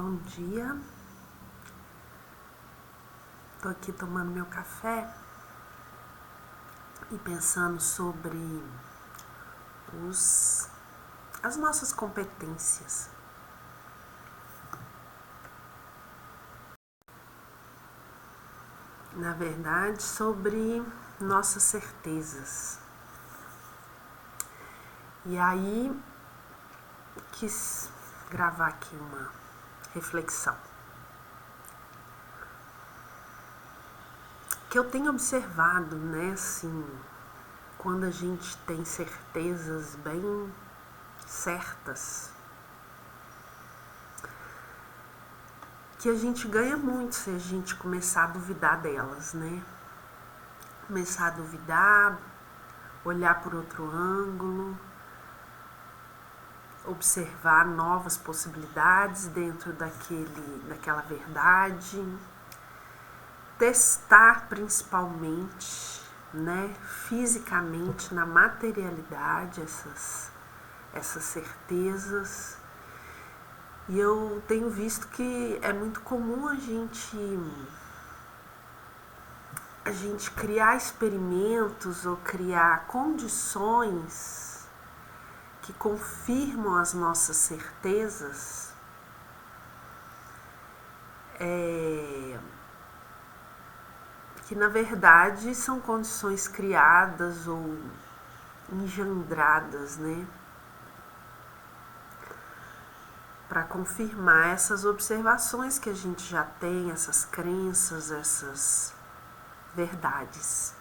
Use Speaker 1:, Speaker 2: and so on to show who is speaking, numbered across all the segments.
Speaker 1: Bom dia, tô aqui tomando meu café e pensando sobre as nossas competências. Na verdade, sobre nossas certezas. E aí, quis gravar aqui uma reflexão. Que eu tenho observado, né, assim, quando a gente tem certezas bem certas, que a gente ganha muito se a gente começar a duvidar delas, né? Começar a duvidar, olhar por outro ângulo, observar novas possibilidades dentro daquela verdade, testar principalmente, né, fisicamente, na materialidade, essas certezas. E eu tenho visto que é muito comum a gente criar experimentos ou criar condições que confirmam as nossas certezas, que na verdade são condições criadas ou engendradas, né, para confirmar essas observações que a gente já tem, essas crenças, essas verdades.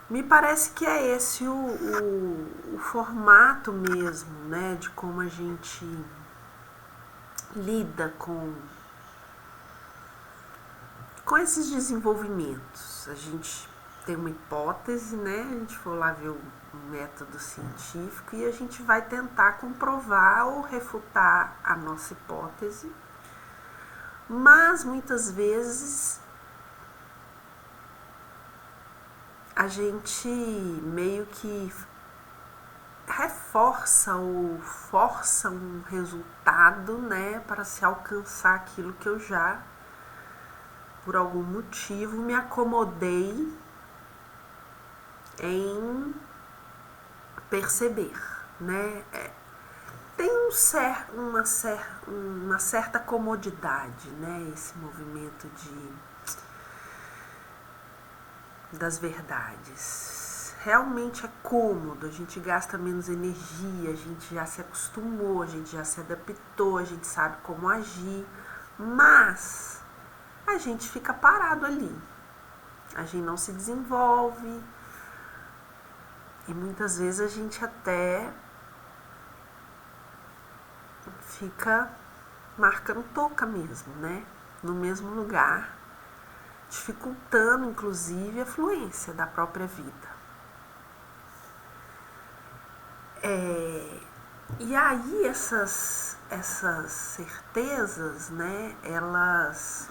Speaker 1: Me parece que é esse o formato mesmo, né, de como a gente lida com esses desenvolvimentos. A gente tem uma hipótese, né, a gente for lá ver o método científico e a gente vai tentar comprovar ou refutar a nossa hipótese, mas muitas vezes a gente meio que reforça ou força um resultado, né, para se alcançar aquilo que eu já, por algum motivo, me acomodei em perceber, né? Tem uma certa comodidade, né, esse movimento das verdades. Realmente é cômodo, a gente gasta menos energia, a gente já se acostumou, a gente já se adaptou, a gente sabe como agir, mas a gente fica parado ali, a gente não se desenvolve e muitas vezes a gente até fica marcando toca mesmo, né, no mesmo lugar, dificultando inclusive a fluência da própria vida. E aí essas certezas, né, elas,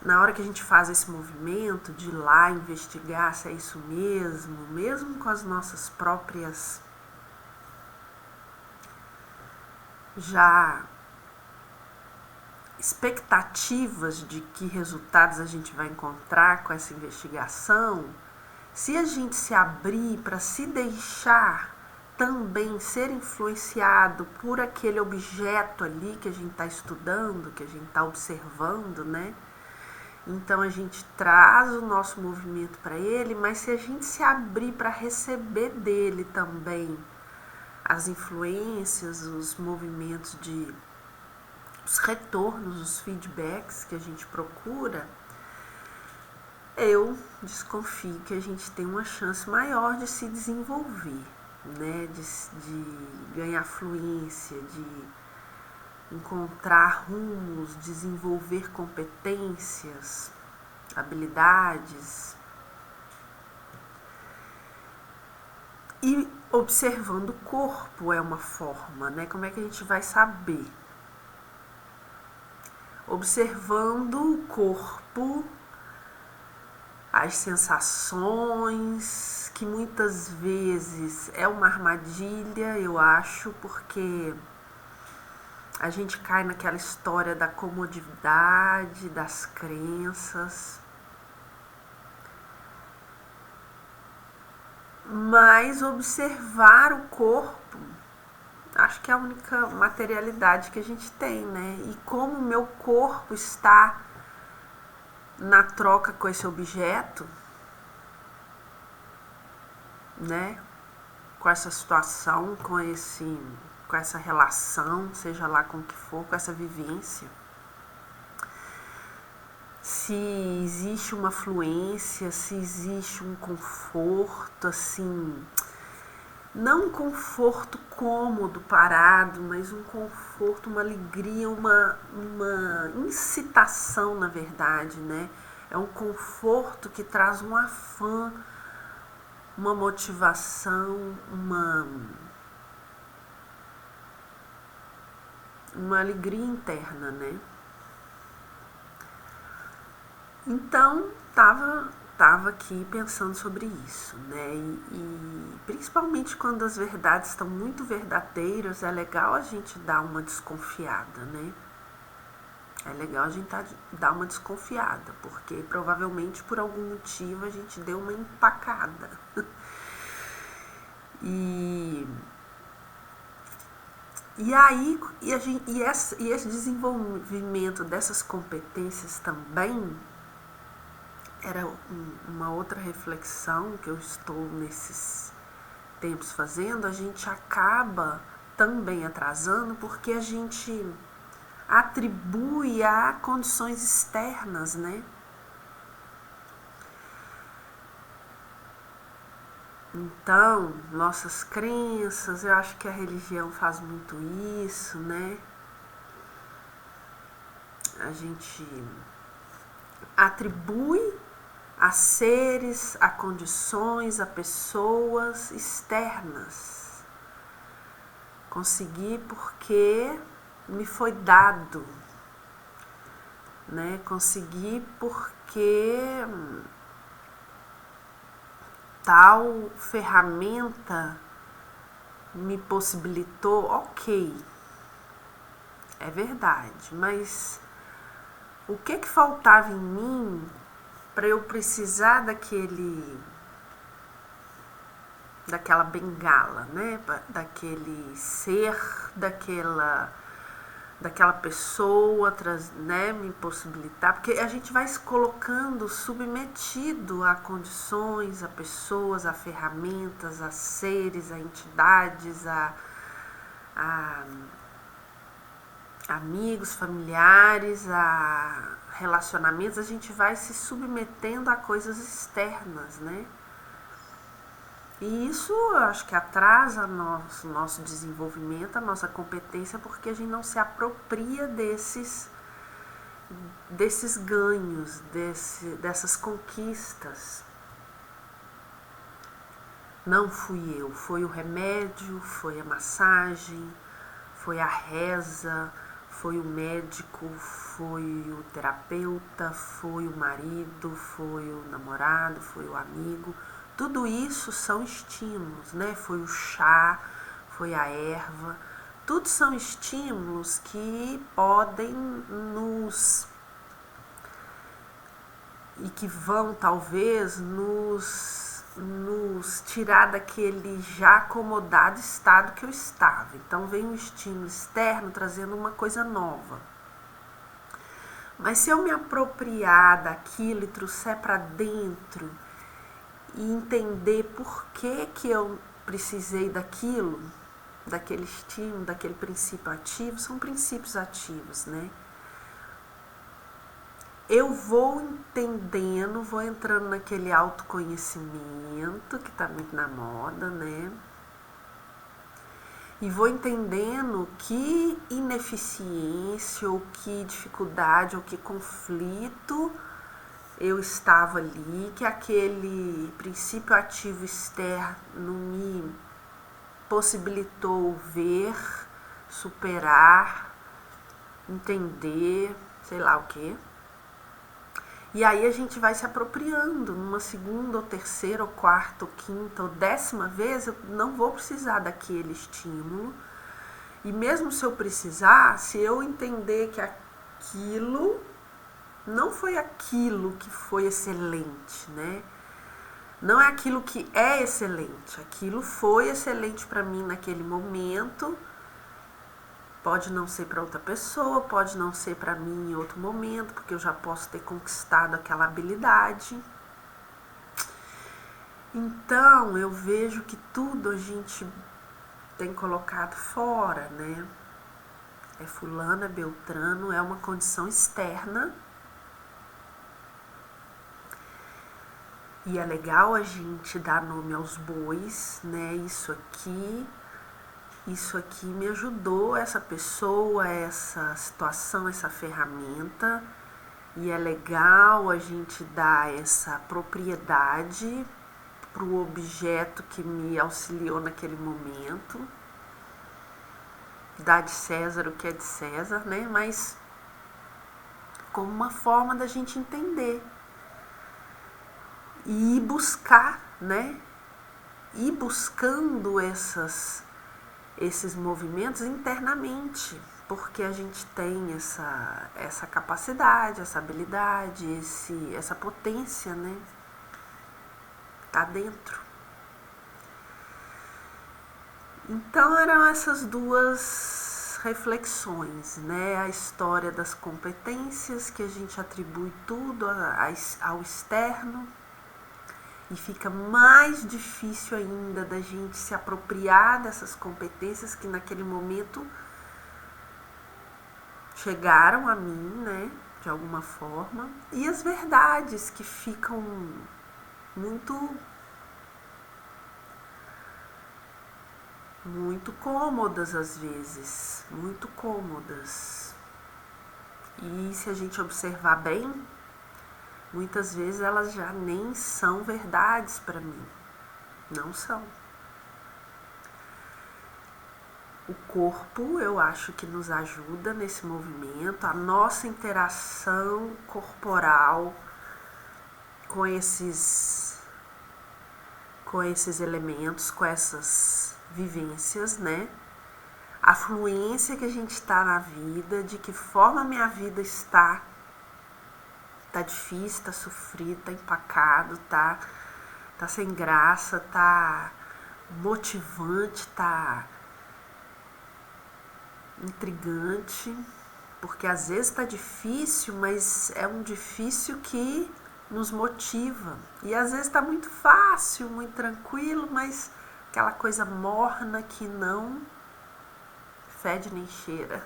Speaker 1: na hora que a gente faz esse movimento de ir lá investigar se é isso mesmo com as nossas próprias já expectativas de que resultados a gente vai encontrar com essa investigação, se a gente se abrir para se deixar também ser influenciado por aquele objeto ali que a gente está estudando, que a gente está observando, né? Então a gente traz o nosso movimento para ele, mas se a gente se abrir para receber dele também as influências, os movimentos os retornos, os feedbacks que a gente procura, eu desconfio que a gente tem uma chance maior de se desenvolver, né, de ganhar fluência, de encontrar rumos, desenvolver competências, habilidades. E observando o corpo é uma forma, né? Como é que a gente vai saber? Observando o corpo, as sensações, que muitas vezes é uma armadilha, eu acho, porque A gente cai naquela história da comodidade, das crenças. Mas observar o corpo, acho que é a única materialidade que a gente tem, né? E como o meu corpo está na troca com esse objeto, né? Com essa situação, com essa relação, seja lá com o que for, com essa vivência. Se existe uma fluência, se existe um conforto, assim, não um conforto cômodo, parado, mas um conforto, uma alegria, uma incitação, na verdade, né? É um conforto que traz um afã, uma motivação, uma alegria interna, né? Então, tava aqui pensando sobre isso, né? E principalmente quando as verdades estão muito verdadeiras, é legal a gente dar uma desconfiada, né? É legal a gente dar uma desconfiada, porque provavelmente por algum motivo a gente deu uma empacada. E aí, esse desenvolvimento dessas competências também era uma outra reflexão que eu estou nesses tempos fazendo. A gente acaba também atrasando porque a gente atribui a condições externas, né? Então, nossas crenças, eu acho que a religião faz muito isso, né? A gente atribui a seres, a condições, a pessoas externas. Consegui porque me foi dado, né? Consegui porque tal ferramenta me possibilitou, ok, é verdade, mas o que faltava em mim para eu precisar daquela bengala, né? Daquele ser, daquela pessoa, né? Me possibilitar, porque a gente vai se colocando submetido a condições, a pessoas, a ferramentas, a seres, a entidades, a amigos, familiares, a relacionamentos. A gente vai se submetendo a coisas externas, né? E isso eu acho que atrasa nosso desenvolvimento, a nossa competência, porque a gente não se apropria desses ganhos, dessas conquistas. Não fui eu, foi o remédio, foi a massagem, foi a reza, foi o médico, foi o terapeuta, foi o marido, foi o namorado, foi o amigo. Tudo isso são estímulos, né? Foi o chá, foi a erva. Tudo são estímulos que podem e que vão talvez nos tirar daquele já acomodado estado que eu estava. Então vem um estímulo externo trazendo uma coisa nova. Mas se eu me apropriar daquilo e trouxer para dentro e entender por que eu precisei daquilo, daquele estímulo, daquele princípio ativo, são princípios ativos, né? Eu vou entendendo, vou entrando naquele autoconhecimento que está muito na moda, né? E vou entendendo que ineficiência, ou que dificuldade, ou que conflito eu estava ali, que aquele princípio ativo externo me possibilitou ver, superar, entender, sei lá o quê. E aí a gente vai se apropriando, numa segunda, ou terceira, ou quarta, ou quinta, ou 10ª vez, eu não vou precisar daquele estímulo, E mesmo se eu precisar, se eu entender que aquilo não foi aquilo que foi excelente, né? Não é aquilo que é excelente. Aquilo foi excelente para mim naquele momento. Pode não ser para outra pessoa, pode não ser para mim em outro momento, porque eu já posso ter conquistado aquela habilidade. Então, eu vejo que tudo a gente tem colocado fora, né? É fulano, é beltrano, é uma condição externa. E é legal a gente dar nome aos bois, né? Isso aqui me ajudou, essa pessoa, essa situação, essa ferramenta. E é legal a gente dar essa propriedade para o objeto que me auxiliou naquele momento. Dar de César o que é de César, né? Mas como uma forma da gente entender. E ir buscar, né? Ir buscando esses movimentos internamente, porque a gente tem essa capacidade, essa habilidade, essa potência, né? Tá dentro. Então eram essas duas reflexões, né? A história das competências, que a gente atribui tudo ao externo, e fica mais difícil ainda da gente se apropriar dessas competências que naquele momento chegaram a mim, né, de alguma forma, e as verdades que ficam muito cômodas às vezes, muito cômodas. E se a gente observar bem, muitas vezes elas já nem são verdades para mim. Não são. O corpo, eu acho que nos ajuda nesse movimento, a nossa interação corporal com esses elementos, com essas vivências, né? A fluência que a gente está na vida, de que forma a minha vida está difícil, tá sofrido, tá empacado, tá sem graça, tá motivante, tá intrigante, porque às vezes tá difícil, mas é um difícil que nos motiva, e às vezes tá muito fácil, muito tranquilo, mas aquela coisa morna que não fede nem cheira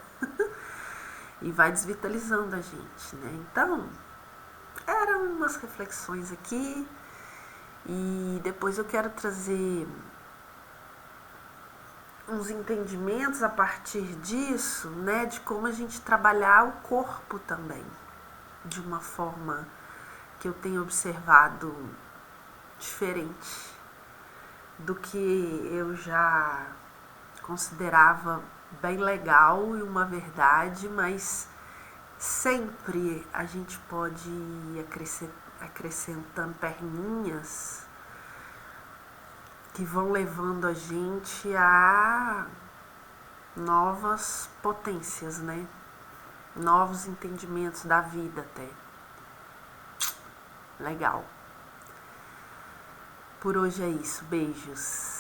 Speaker 1: e vai desvitalizando a gente, né? Então, eram umas reflexões aqui, e depois eu quero trazer uns entendimentos a partir disso, né, de como a gente trabalhar o corpo também, de uma forma que eu tenho observado diferente do que eu já considerava bem legal e uma verdade, mas sempre a gente pode ir acrescentando perninhas que vão levando a gente a novas potências, né? Novos entendimentos da vida até. Legal. Por hoje é isso. Beijos.